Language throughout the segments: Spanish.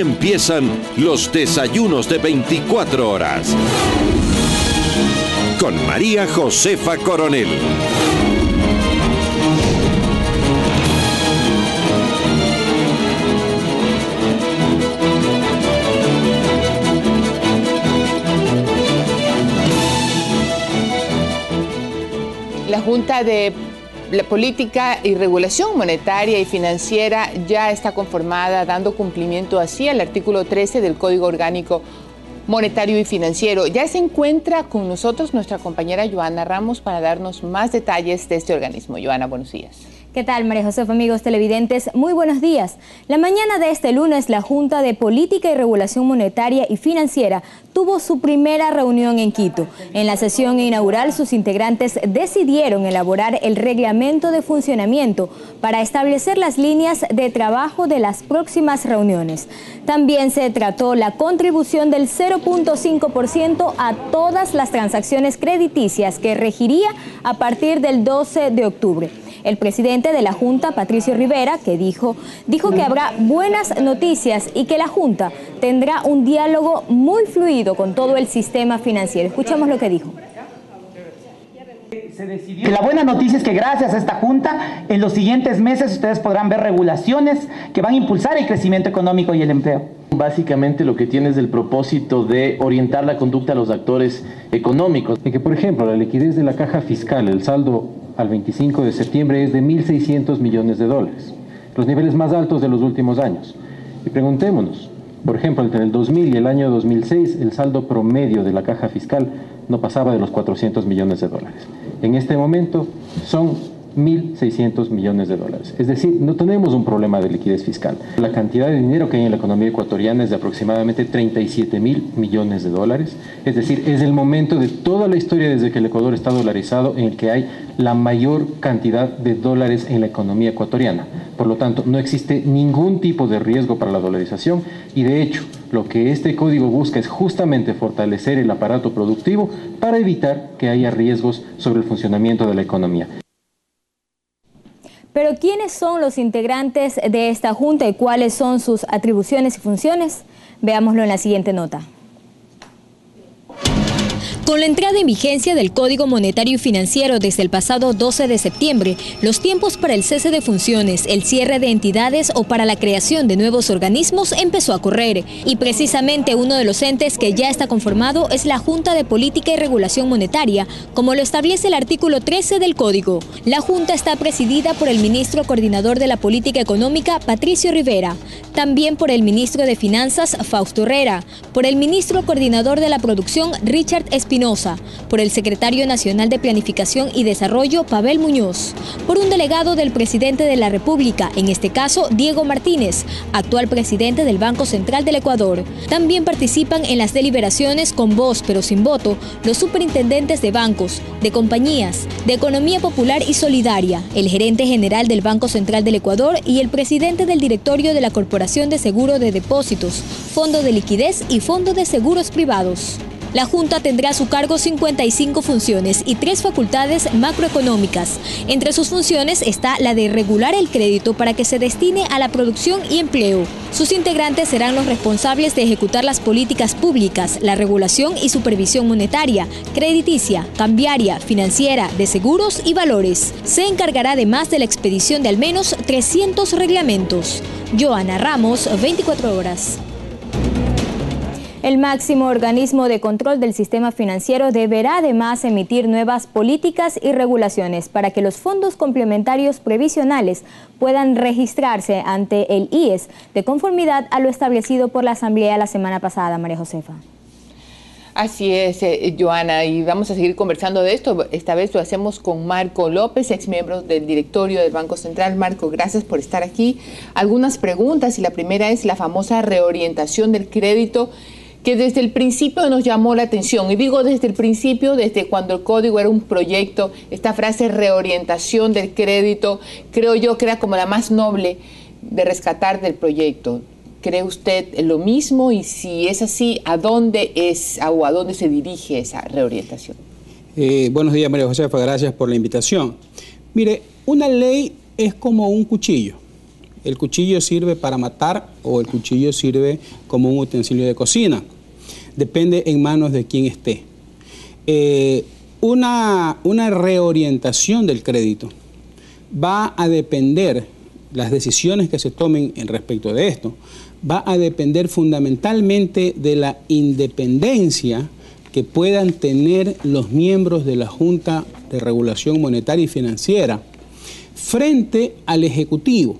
Aquí empiezan los desayunos de 24 horas. Con María Josefa Coronel. La Junta de Política y Regulación Monetaria y Financiera ya está conformada, dando cumplimiento así al artículo 13 del Código Orgánico Monetario y Financiero. Ya se encuentra con nosotros nuestra compañera Joana Ramos para darnos más detalles de este organismo. Joana, buenos días. ¿Qué tal, María Josefa, amigos televidentes? Muy buenos días. La mañana de este lunes, la Junta de Política y Regulación Monetaria y Financiera tuvo su primera reunión en Quito. En la sesión inaugural, sus integrantes decidieron elaborar el reglamento de funcionamiento para establecer las líneas de trabajo de las próximas reuniones. También se trató la contribución del 0.5% a todas las transacciones crediticias que regiría a partir del 12 de octubre. El presidente de la Junta, Patricio Rivera, que dijo que habrá buenas noticias y que la Junta tendrá un diálogo muy fluido con todo el sistema financiero. Escuchemos lo que dijo. La buena noticia es que gracias a esta Junta, en los siguientes meses ustedes podrán ver regulaciones que van a impulsar el crecimiento económico y el empleo. Básicamente lo que tiene es el propósito de orientar la conducta a los actores económicos. Que, por ejemplo, la liquidez de la caja fiscal, el saldo al 25 de septiembre es de 1.600 millones de dólares, los niveles más altos de los últimos años. Y preguntémonos, por ejemplo, entre el 2000 y el año 2006, el saldo promedio de la caja fiscal no pasaba de los 400 millones de dólares. En este momento son 1.600 millones de dólares. Es decir, no tenemos un problema de liquidez fiscal. La cantidad de dinero que hay en la economía ecuatoriana es de aproximadamente 37.000 millones de dólares. Es decir, es el momento de toda la historia desde que el Ecuador está dolarizado en el que hay la mayor cantidad de dólares en la economía ecuatoriana. Por lo tanto, no existe ningún tipo de riesgo para la dolarización y, de hecho, lo que este código busca es justamente fortalecer el aparato productivo para evitar que haya riesgos sobre el funcionamiento de la economía. Pero ¿quiénes son los integrantes de esta Junta y cuáles son sus atribuciones y funciones? Veámoslo en la siguiente nota. Con la entrada en vigencia del Código Monetario y Financiero desde el pasado 12 de septiembre, los tiempos para el cese de funciones, el cierre de entidades o para la creación de nuevos organismos empezó a correr. Y precisamente uno de los entes que ya está conformado es la Junta de Política y Regulación Monetaria, como lo establece el artículo 13 del Código. La Junta está presidida por el ministro coordinador de la Política Económica, Patricio Rivera, también por el ministro de Finanzas, Fausto Herrera, por el ministro coordinador de la Producción, Richard Espinosa, por el secretario nacional de Planificación y Desarrollo, Pavel Muñoz, por un delegado del presidente de la República, en este caso Diego Martínez, actual presidente del Banco Central del Ecuador. También participan en las deliberaciones con voz pero sin voto los superintendentes de bancos, de compañías, de economía popular y solidaria, el gerente general del Banco Central del Ecuador y el presidente del directorio de la Corporación de Seguro de Depósitos, Fondo de Liquidez y Fondo de Seguros Privados. La Junta tendrá a su cargo 55 funciones y 3 facultades macroeconómicas. Entre sus funciones está la de regular el crédito para que se destine a la producción y empleo. Sus integrantes serán los responsables de ejecutar las políticas públicas, la regulación y supervisión monetaria, crediticia, cambiaria, financiera, de seguros y valores. Se encargará además de la expedición de al menos 300 reglamentos. Joana Ramos, 24 horas. El máximo organismo de control del sistema financiero deberá además emitir nuevas políticas y regulaciones para que los fondos complementarios previsionales puedan registrarse ante el IES de conformidad a lo establecido por la Asamblea la semana pasada, María Josefa. Así es, Joana, y vamos a seguir conversando de esto. Esta vez lo hacemos con Marco López, ex miembro del directorio del Banco Central. Marco, gracias por estar aquí. Algunas preguntas, y la primera es la famosa reorientación del crédito, que desde el principio nos llamó la atención. Y digo desde el principio, desde cuando el código era un proyecto, esta frase reorientación del crédito, creo yo que era como la más noble de rescatar del proyecto. ¿Cree usted lo mismo? Y si es así, ¿a dónde se dirige esa reorientación? Buenos días, María Josefa, gracias por la invitación. Mire, una ley es como un cuchillo. ¿El cuchillo sirve para matar o el cuchillo sirve como un utensilio de cocina? Depende en manos de quien esté. Una reorientación del crédito va a depender, las decisiones que se tomen en respecto de esto, va a depender fundamentalmente de la independencia que puedan tener los miembros de la Junta de Regulación Monetaria y Financiera frente al Ejecutivo.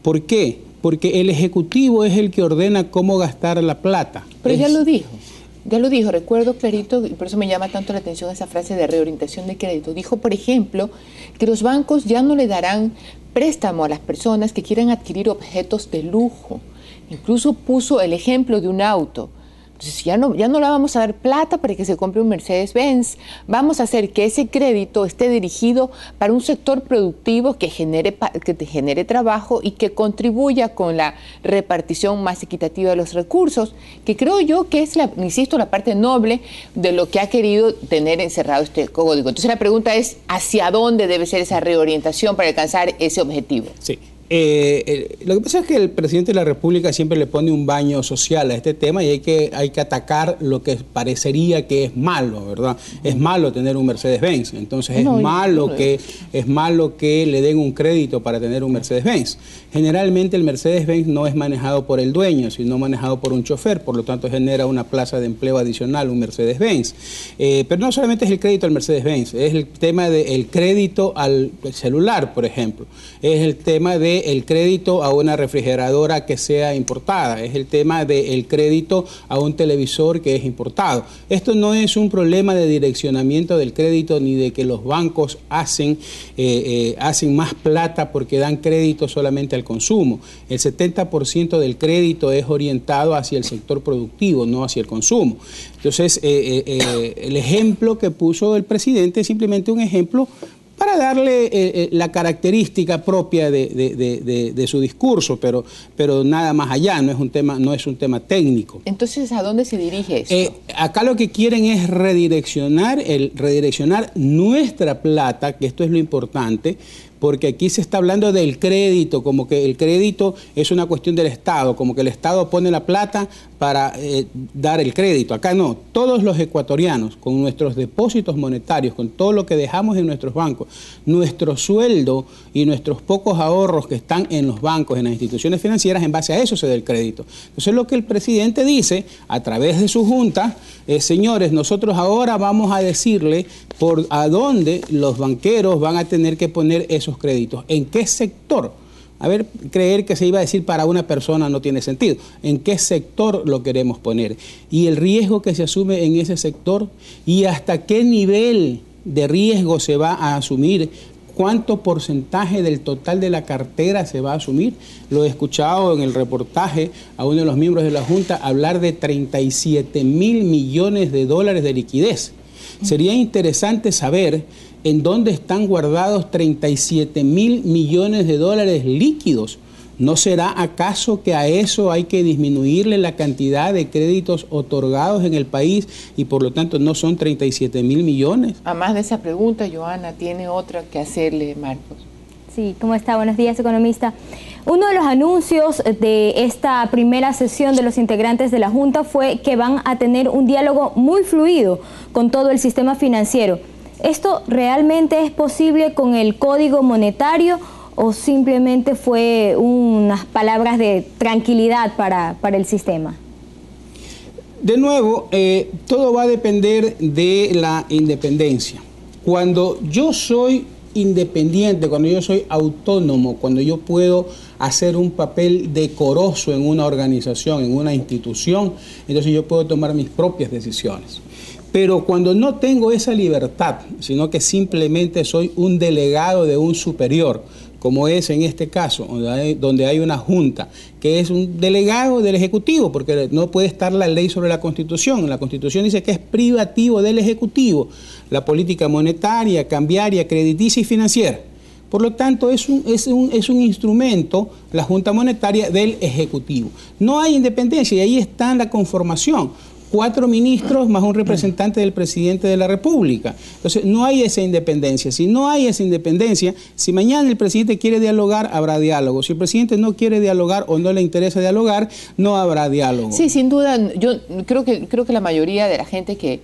¿Por qué? Porque el Ejecutivo es el que ordena cómo gastar la plata. Pero ya lo dijo, recuerdo clarito, y por eso me llama tanto la atención esa frase de reorientación de crédito. Dijo, por ejemplo, que los bancos ya no le darán préstamo a las personas que quieran adquirir objetos de lujo. Incluso puso el ejemplo de un auto. Entonces ya no le vamos a dar plata para que se compre un Mercedes-Benz. Vamos a hacer que ese crédito esté dirigido para un sector productivo que te genere trabajo y que contribuya con la repartición más equitativa de los recursos, que creo yo que es, insisto, la parte noble de lo que ha querido tener encerrado este código. Entonces la pregunta es, ¿hacia dónde debe ser esa reorientación para alcanzar ese objetivo? Sí. Lo que pasa es que el presidente de la República siempre le pone un baño social a este tema y hay que atacar lo que parecería que es malo, ¿verdad? Es malo tener un Mercedes-Benz, entonces es malo que le den un crédito para tener un Mercedes-Benz. Generalmente el Mercedes-Benz no es manejado por el dueño, sino manejado por un chofer, por lo tanto genera una plaza de empleo adicional, un Mercedes-Benz. Pero no solamente es el crédito al Mercedes-Benz, es el tema del crédito al celular, por ejemplo, es el tema de el crédito a una refrigeradora que sea importada, es el tema del crédito a un televisor que es importado. Esto no es un problema de direccionamiento del crédito ni de que los bancos hacen más plata porque dan crédito solamente al consumo. El 70% del crédito es orientado hacia el sector productivo, no hacia el consumo. Entonces, el ejemplo que puso el presidente es simplemente un ejemplo para darle la característica propia de su discurso, pero nada más allá, no es un tema técnico. Entonces, ¿a dónde se dirige esto? Acá lo que quieren es redireccionar nuestra plata, que esto es lo importante, porque aquí se está hablando del crédito, como que el crédito es una cuestión del Estado, como que el Estado pone la plata para dar el crédito. Acá no, todos los ecuatorianos, con nuestros depósitos monetarios, con todo lo que dejamos en nuestros bancos, nuestro sueldo y nuestros pocos ahorros que están en los bancos, en las instituciones financieras, en base a eso se da el crédito. Entonces lo que el presidente dice, a través de su junta, señores, nosotros ahora vamos a decirle por a dónde los banqueros van a tener que poner esos créditos, en qué sector. A ver, creer que se iba a decir para una persona no tiene sentido. ¿En qué sector lo queremos poner? Y el riesgo que se asume en ese sector y hasta qué nivel de riesgo se va a asumir, cuánto porcentaje del total de la cartera se va a asumir. Lo he escuchado en el reportaje a uno de los miembros de la Junta hablar de 37.000 millones de dólares de liquidez. Sería interesante saber en dónde están guardados 37.000 millones de dólares líquidos. ¿No será acaso que a eso hay que disminuirle la cantidad de créditos otorgados en el país y por lo tanto no son 37.000 millones? Además de esa pregunta, Joana, tiene otra que hacerle, Marcos. Sí, ¿cómo está? Buenos días, economista. Uno de los anuncios de esta primera sesión de los integrantes de la Junta fue que van a tener un diálogo muy fluido con todo el sistema financiero. ¿Esto realmente es posible con el Código Monetario o simplemente fue unas palabras de tranquilidad para el sistema? De nuevo, todo va a depender de la independencia. Cuando yo soy independiente, cuando yo soy autónomo, cuando yo puedo hacer un papel decoroso en una organización, en una institución, entonces yo puedo tomar mis propias decisiones. Pero cuando no tengo esa libertad, sino que simplemente soy un delegado de un superior, como es en este caso, donde hay una junta, que es un delegado del Ejecutivo, porque no puede estar la ley sobre la Constitución. La Constitución dice que es privativo del Ejecutivo, la política monetaria, cambiaria, crediticia y financiera. Por lo tanto, es un instrumento, la Junta Monetaria, del Ejecutivo. No hay independencia y ahí está la conformación. 4 ministros más un representante del presidente de la República. Entonces, no hay esa independencia. Si no hay esa independencia, si mañana el presidente quiere dialogar, habrá diálogo. Si el presidente no quiere dialogar o no le interesa dialogar, no habrá diálogo. Sí, sin duda. Yo creo que la mayoría de la gente que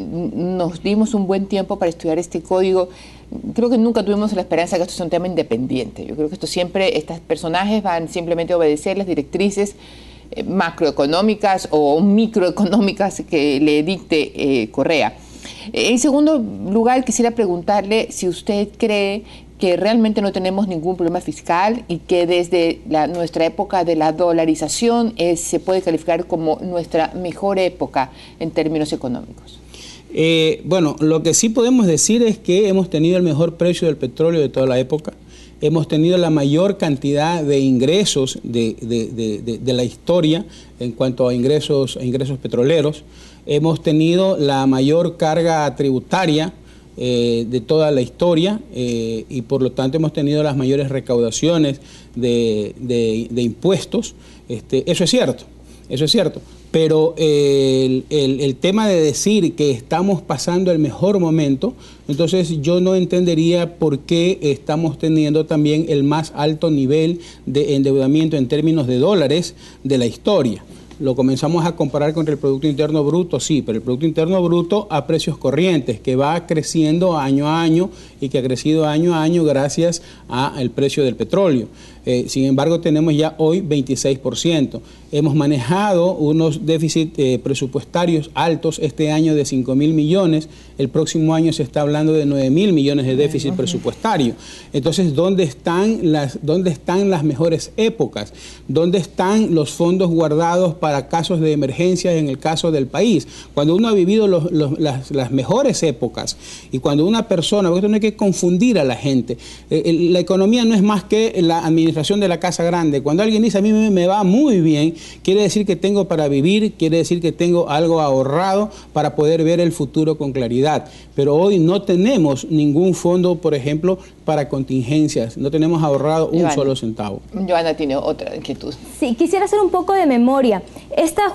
nos dimos un buen tiempo para estudiar este código, creo que nunca tuvimos la esperanza de que esto sea un tema independiente. Yo creo que estos personajes van simplemente a obedecer las directrices macroeconómicas o microeconómicas que le dicte Correa. En segundo lugar, quisiera preguntarle si usted cree que realmente no tenemos ningún problema fiscal y que desde nuestra época de la dolarización se puede calificar como nuestra mejor época en términos económicos. Bueno, lo que sí podemos decir es que hemos tenido el mejor precio del petróleo de toda la época. Hemos tenido la mayor cantidad de ingresos de la historia en cuanto a ingresos petroleros. Hemos tenido la mayor carga tributaria de toda la historia y por lo tanto hemos tenido las mayores recaudaciones de impuestos. Eso es cierto, pero el tema de decir que estamos pasando el mejor momento, entonces yo no entendería por qué estamos teniendo también el más alto nivel de endeudamiento en términos de dólares de la historia. Lo comenzamos a comparar contra el Producto Interno Bruto, sí, pero el Producto Interno Bruto a precios corrientes, que va creciendo año a año y que ha crecido año a año gracias al precio del petróleo. Sin embargo, tenemos ya hoy 26%. Hemos manejado unos déficits presupuestarios altos este año de 5.000 millones. El próximo año se está hablando de 9.000 millones de déficit presupuestario. Entonces, ¿dónde están las mejores épocas? ¿Dónde están los fondos guardados para casos de emergencia en el caso del país? Cuando uno ha vivido las mejores épocas y cuando una persona, porque esto no hay que confundir a la gente, la economía no es más que la administración de la casa grande. Cuando alguien dice a mí me va muy bien, quiere decir que tengo para vivir, quiere decir que tengo algo ahorrado para poder ver el futuro con claridad. Pero hoy no tenemos ningún fondo, por ejemplo, para contingencias. No tenemos ahorrado un solo centavo. Joana tiene otra inquietud. Sí, quisiera hacer un poco de memoria. Esta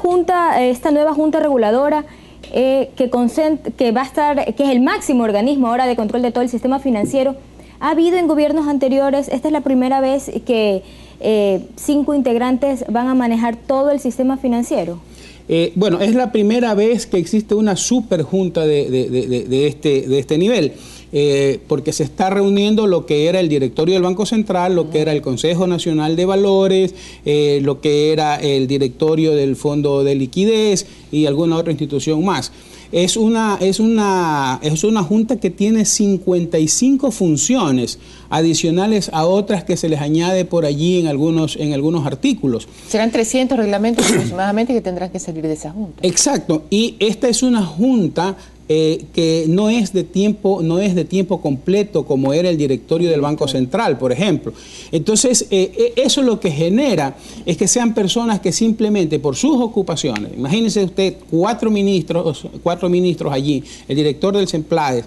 nueva junta reguladora que va a estar, que es el máximo organismo ahora de control de todo el sistema financiero, ¿ha habido en gobiernos anteriores? Esta es la primera vez que 5 integrantes van a manejar todo el sistema financiero. Bueno, es la primera vez que existe una superjunta de este nivel, porque se está reuniendo lo que era el directorio del Banco Central, lo que era el Consejo Nacional de Valores, lo que era el directorio del Fondo de Liquidez y alguna otra institución más. Es una junta que tiene 55 funciones adicionales a otras que se les añade por allí en algunos artículos. Serán 300 reglamentos aproximadamente que tendrán que salir de esa junta. Exacto, y esta es una junta que no es de tiempo completo como era el directorio del Banco Central, por ejemplo. Entonces, eso lo que genera es que sean personas que simplemente por sus ocupaciones, imagínense usted 4 ministros allí, el director del SEMPLADES,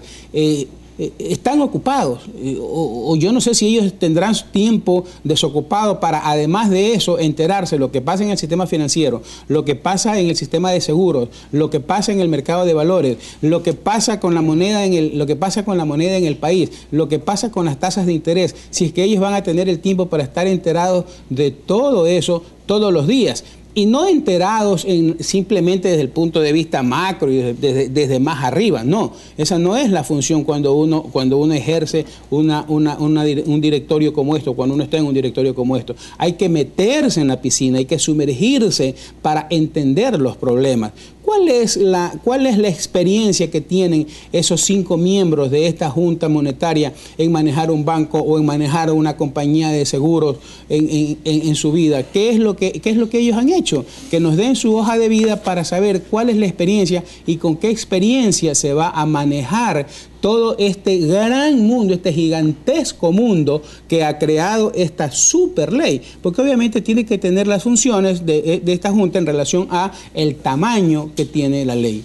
están ocupados, o yo no sé si ellos tendrán tiempo desocupado para, además de eso, enterarse lo que pasa en el sistema financiero, lo que pasa en el sistema de seguros, lo que pasa en el mercado de valores, lo que pasa con la moneda en el país, lo que pasa con las tasas de interés, si es que ellos van a tener el tiempo para estar enterados de todo eso todos los días. Y no enterados simplemente desde el punto de vista macro y desde más arriba, no. Esa no es la función cuando uno ejerce un directorio como esto, cuando uno está en un directorio como esto. Hay que meterse en la piscina, hay que sumergirse para entender los problemas. ¿Cuál es la experiencia que tienen esos 5 miembros de esta Junta Monetaria en manejar un banco o en manejar una compañía de seguros en su vida? ¿Qué es lo que ellos han hecho? Que nos den su hoja de vida para saber cuál es la experiencia y con qué experiencia se va a manejar todo este gran mundo, este gigantesco mundo que ha creado esta super ley, porque obviamente tiene que tener las funciones de esta Junta en relación a el tamaño que tiene la ley.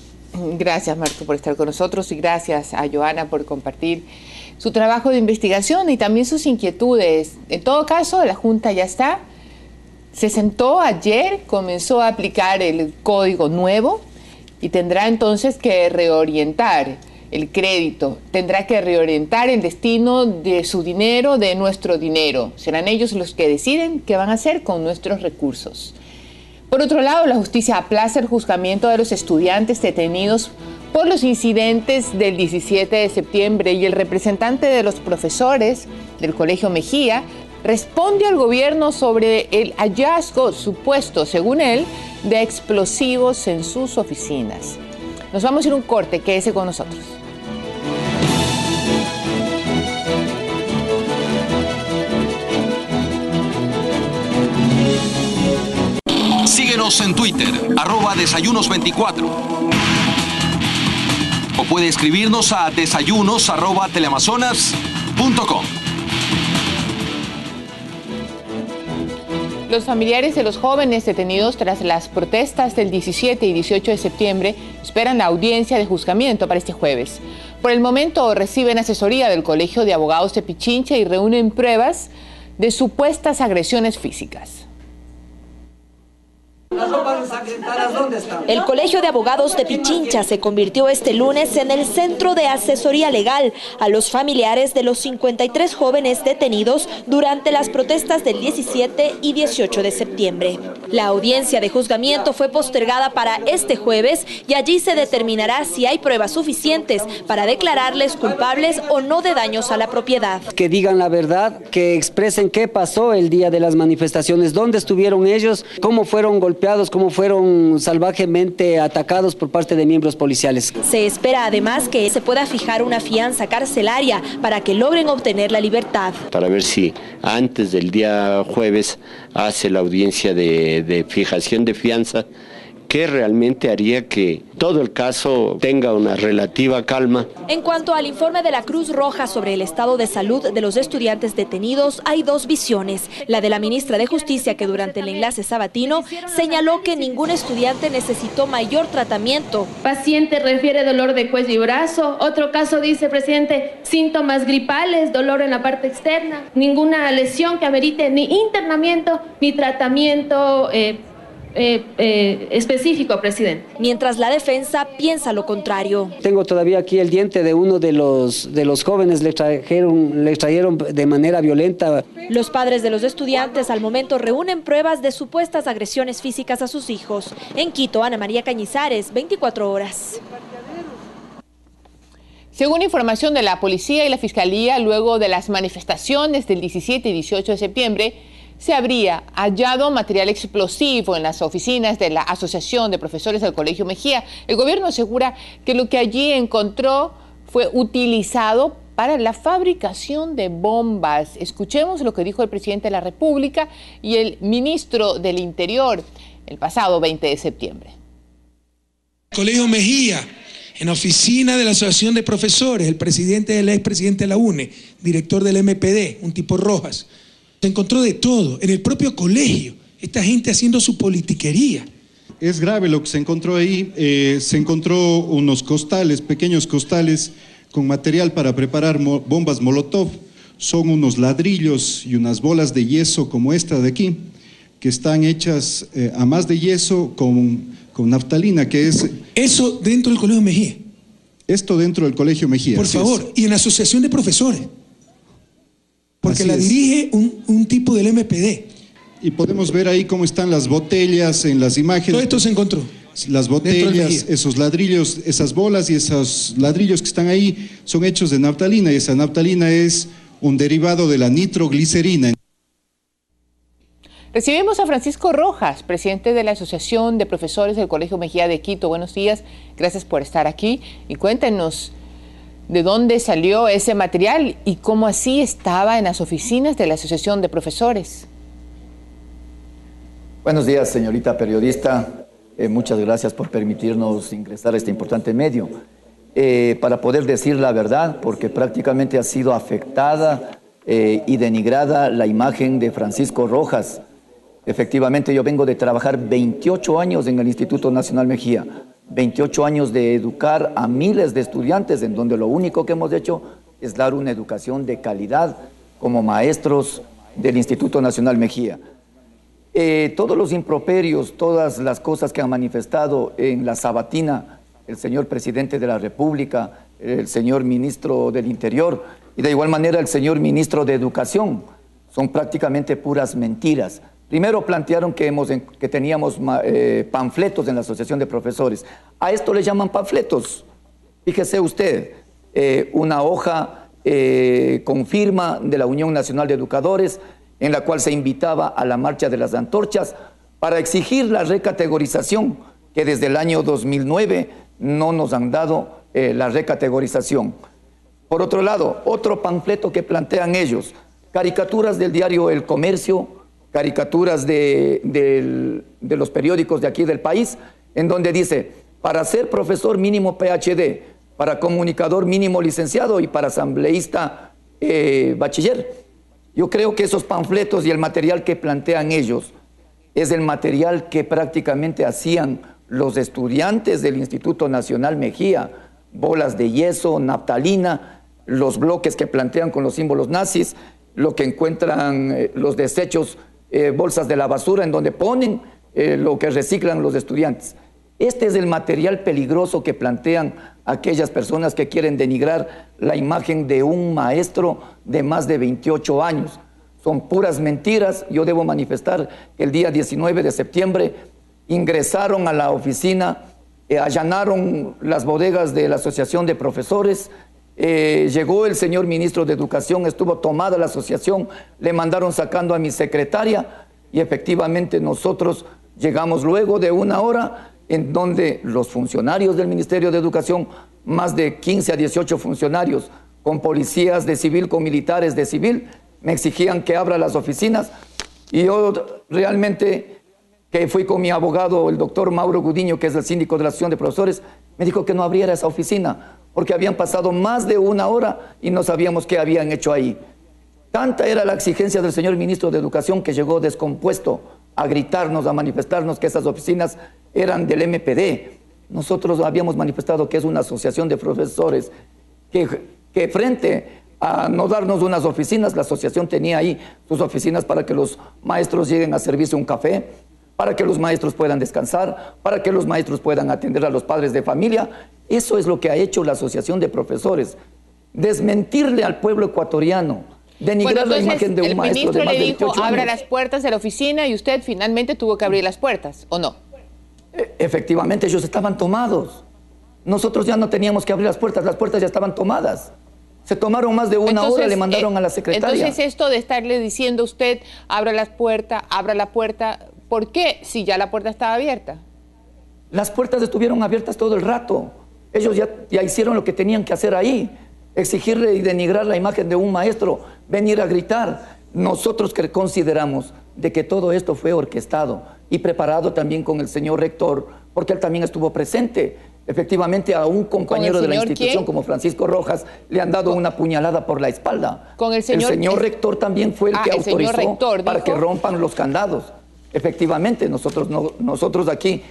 Gracias, Marco, por estar con nosotros y gracias a Joana por compartir su trabajo de investigación y también sus inquietudes. En todo caso, la Junta ya está, se sentó ayer, comenzó a aplicar el código nuevo y tendrá entonces que reorientar el crédito, tendrá que reorientar el destino de su dinero, de nuestro dinero. Serán ellos los que deciden qué van a hacer con nuestros recursos. Por otro lado, la justicia aplaza el juzgamiento de los estudiantes detenidos por los incidentes del 17 de septiembre y el representante de los profesores del Colegio Mejía responde al gobierno sobre el hallazgo supuesto, según él, de explosivos en sus oficinas. Nos vamos a ir a un corte, quédese con nosotros. Síguenos en Twitter, @desayunos24. O puede escribirnos a desayunos@teleamazonas.com. Los familiares de los jóvenes detenidos tras las protestas del 17 y 18 de septiembre esperan la audiencia de juzgamiento para este jueves. Por el momento reciben asesoría del Colegio de Abogados de Pichincha y reúnen pruebas de supuestas agresiones físicas. El Colegio de Abogados de Pichincha se convirtió este lunes en el centro de asesoría legal a los familiares de los 53 jóvenes detenidos durante las protestas del 17 y 18 de septiembre. La audiencia de juzgamiento fue postergada para este jueves y allí se determinará si hay pruebas suficientes para declararles culpables o no de daños a la propiedad. Que digan la verdad, que expresen qué pasó el día de las manifestaciones, dónde estuvieron ellos, cómo fueron golpeados, cómo fueron salvajemente atacados por parte de miembros policiales. Se espera además que se pueda fijar una fianza carcelaria para que logren obtener la libertad. Para ver si antes del día jueves hace la audiencia de fijación de fianza, que realmente haría que todo el caso tenga una relativa calma. En cuanto al informe de la Cruz Roja sobre el estado de salud de los estudiantes detenidos, hay dos visiones. La de la ministra de Justicia, que durante el enlace sabatino señaló que ningún estudiante necesitó mayor tratamiento. Paciente refiere dolor de cuello y brazo. Otro caso dice, presidente, síntomas gripales, dolor en la parte externa. Ninguna lesión que amerite ni internamiento ni tratamiento específico, presidente. Mientras la defensa piensa lo contrario. Tengo todavía aquí el diente de uno de los jóvenes, le extrajeron de manera violenta. Los padres de los estudiantes al momento reúnen pruebas de supuestas agresiones físicas a sus hijos. En Quito, Ana María Cañizares, 24 horas. Según información de la policía y la fiscalía, luego de las manifestaciones del 17 y 18 de septiembre, se habría hallado material explosivo en las oficinas de la Asociación de Profesores del Colegio Mejía. El gobierno asegura que lo que allí encontró fue utilizado para la fabricación de bombas. Escuchemos lo que dijo el presidente de la República y el ministro del Interior el pasado 20 de septiembre. Colegio Mejía, en la oficina de la Asociación de Profesores, el presidente del expresidente de la UNE, director del MPD, un tipo Rojas. Se encontró de todo, en el propio colegio, esta gente haciendo su politiquería. Es grave lo que se encontró ahí, se encontró unos costales, pequeños costales con material para preparar bombas Molotov. Son unos ladrillos y unas bolas de yeso como esta de aquí, que están hechas a más de yeso con naftalina, que es... Eso dentro del Colegio Mejía. Esto dentro del Colegio Mejía. Por favor, y en la Asociación de Profesores. Porque Así la dirige un tipo del MPD. Y podemos ver ahí cómo están las botellas en las imágenes. Todo esto se encontró. Las botellas, esos ladrillos, esas bolas y esos ladrillos que están ahí son hechos de naftalina, y esa naftalina es un derivado de la nitroglicerina. Recibimos a Francisco Rojas, presidente de la Asociación de Profesores del Colegio Mejía de Quito. Buenos días, gracias por estar aquí y cuéntenos de dónde salió ese material y cómo así estaba en las oficinas de la Asociación de Profesores. Buenos días, señorita periodista. Muchas gracias por permitirnos ingresar a este importante medio. Para poder decir la verdad, porque prácticamente ha sido afectada y denigrada la imagen de Francisco Rojas. Efectivamente, yo vengo de trabajar 28 años en el Instituto Nacional Mejía. 28 años de educar a miles de estudiantes, en donde lo único que hemos hecho es dar una educación de calidad como maestros del Instituto Nacional Mejía. Todos los improperios, todas las cosas que han manifestado en la sabatina el señor presidente de la República, el señor ministro del Interior y de igual manera el señor ministro de Educación. Son prácticamente puras mentiras. Primero plantearon que teníamos panfletos en la Asociación de Profesores. A esto le llaman panfletos. Fíjese usted, una hoja con firma de la Unión Nacional de Educadores en la cual se invitaba a la marcha de las antorchas para exigir la recategorización, que desde el año 2009 no nos han dado la recategorización. Por otro lado, otro panfleto que plantean ellos, caricaturas del diario El Comercio, caricaturas de los periódicos de aquí del país, en donde dice, para ser profesor mínimo PhD, para comunicador mínimo licenciado y para asambleísta bachiller. Yo creo que esos panfletos y el material que plantean ellos es el material que prácticamente hacían los estudiantes del Instituto Nacional Mejía, bolas de yeso, naftalina, los bloques que plantean con los símbolos nazis, lo que encuentran los desechos, bolsas de la basura en donde ponen lo que reciclan los estudiantes. Este es el material peligroso que plantean aquellas personas que quieren denigrar la imagen de un maestro de más de 28 años. Son puras mentiras. Yo debo manifestar que el día 19 de septiembre ingresaron a la oficina, allanaron las bodegas de la Asociación de Profesores, llegó el señor ministro de Educación, estuvo tomada la asociación, le mandaron sacando a mi secretaria y efectivamente nosotros llegamos luego de una hora en donde los funcionarios del Ministerio de Educación, más de 15 a 18 funcionarios, con policías de civil, con militares de civil, me exigían que abra las oficinas y yo realmente, que fui con mi abogado, el doctor Mauro Gudiño, que es el síndico de la Asociación de Profesores, me dijo que no abriera esa oficina, porque habían pasado más de una hora y no sabíamos qué habían hecho ahí. Tanta era la exigencia del señor ministro de Educación que llegó descompuesto a gritarnos, a manifestarnos que esas oficinas eran del MPD. Nosotros habíamos manifestado que es una asociación de profesores que frente a no darnos unas oficinas, la asociación tenía ahí sus oficinas para que los maestros lleguen a servirse un café, para que los maestros puedan descansar, para que los maestros puedan atender a los padres de familia. Eso es lo que ha hecho la Asociación de Profesores. Desmentirle al pueblo ecuatoriano, denigrar la imagen de un maestro de más de 28 años. El ministro le dijo, abra las puertas de la oficina y usted finalmente tuvo que abrir las puertas, ¿o no? Efectivamente, ellos estaban tomados. Nosotros ya no teníamos que abrir las puertas ya estaban tomadas. Se tomaron más de una hora, le mandaron a la secretaria. Entonces esto de estarle diciendo a usted, abra la puerta, ¿por qué? Si ya la puerta estaba abierta. Las puertas estuvieron abiertas todo el rato. Ellos ya hicieron lo que tenían que hacer ahí. Exigirle y denigrar la imagen de un maestro, venir a gritar. Nosotros que consideramos de que todo esto fue orquestado y preparado también con el señor rector, porque él también estuvo presente. Efectivamente, a un compañero de la institución, ¿quién? Como Francisco Rojas, le han dado una puñalada por la espalda. ¿Con el señor rector también fue el que autorizó para que rompan los candados. Efectivamente, nosotros aquí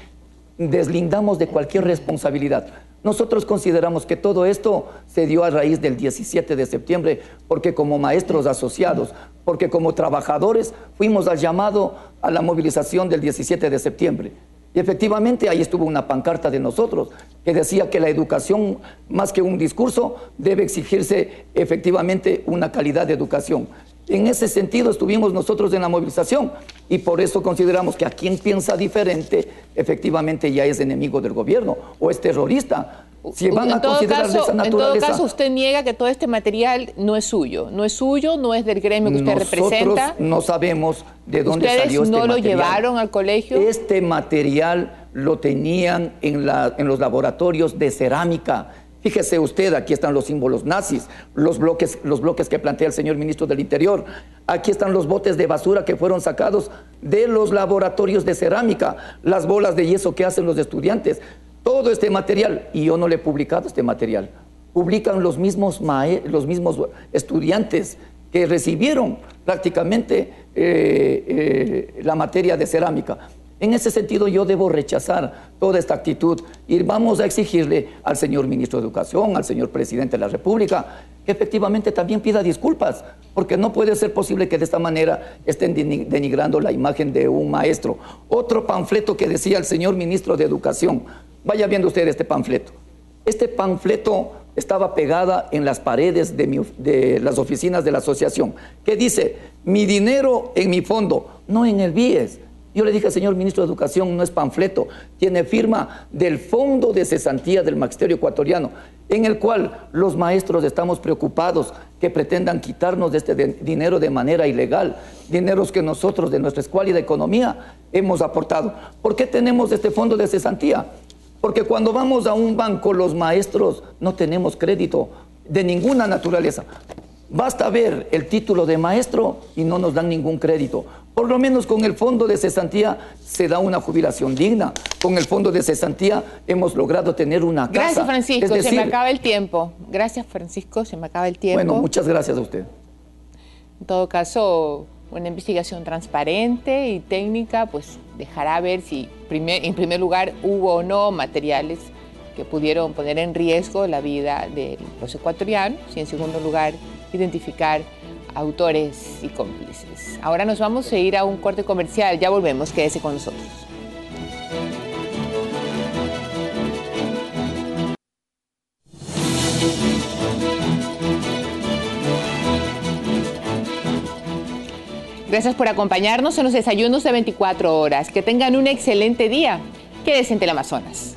deslindamos de cualquier responsabilidad. Nosotros consideramos que todo esto se dio a raíz del 17 de septiembre, porque como maestros asociados, porque como trabajadores fuimos al llamado a la movilización del 17 de septiembre. Y efectivamente ahí estuvo una pancarta de nosotros que decía que la educación, más que un discurso, debe exigirse efectivamente una calidad de educación. En ese sentido estuvimos nosotros en la movilización y por eso consideramos que a quien piensa diferente efectivamente ya es enemigo del gobierno o es terrorista. Si van a considerar de esa naturaleza. En todo caso, usted niega que todo este material no es suyo, no es del gremio que usted representa. Nosotros no sabemos de dónde salió este material. ¿Ustedes no lo llevaron al colegio? Este material lo tenían en los laboratorios de cerámica. Fíjese usted, aquí están los símbolos nazis, los bloques que plantea el señor ministro del Interior. Aquí están los botes de basura que fueron sacados de los laboratorios de cerámica, las bolas de yeso que hacen los estudiantes. Todo este material, y yo no le he publicado este material, publican los mismos estudiantes que recibieron prácticamente la materia de cerámica. En ese sentido yo debo rechazar toda esta actitud y vamos a exigirle al señor ministro de Educación, al señor presidente de la República, que efectivamente también pida disculpas, porque no puede ser posible que de esta manera estén denigrando la imagen de un maestro. Otro panfleto que decía el señor ministro de Educación, Vaya viendo usted este panfleto. Este panfleto estaba pegada en las paredes de las oficinas de la asociación, que dice, mi dinero en mi fondo, no en el BIES. Yo le dije al señor ministro de Educación, no es panfleto, tiene firma del Fondo de Cesantía del Magisterio Ecuatoriano, en el cual los maestros estamos preocupados que pretendan quitarnos de este dinero de manera ilegal, dineros que nosotros de nuestra escuálida economía hemos aportado. ¿Por qué tenemos este fondo de cesantía? Porque cuando vamos a un banco, los maestros no tenemos crédito de ninguna naturaleza. Basta ver el título de maestro y no nos dan ningún crédito. Por lo menos con el fondo de cesantía se da una jubilación digna. Con el fondo de cesantía hemos logrado tener una casa. Gracias, Francisco. Es decir, se me acaba el tiempo. Gracias, Francisco. Se me acaba el tiempo. Bueno, muchas gracias a usted. En todo caso, una investigación transparente y técnica pues dejará ver si en primer lugar hubo o no materiales que pudieron poner en riesgo la vida de los ecuatorianos y en segundo lugar identificar autores y cómplices. Ahora nos vamos a ir a un corte comercial. Ya volvemos. Quédese con nosotros. Gracias por acompañarnos en los desayunos de 24 horas. Que tengan un excelente día. Quédense en Teleamazonas.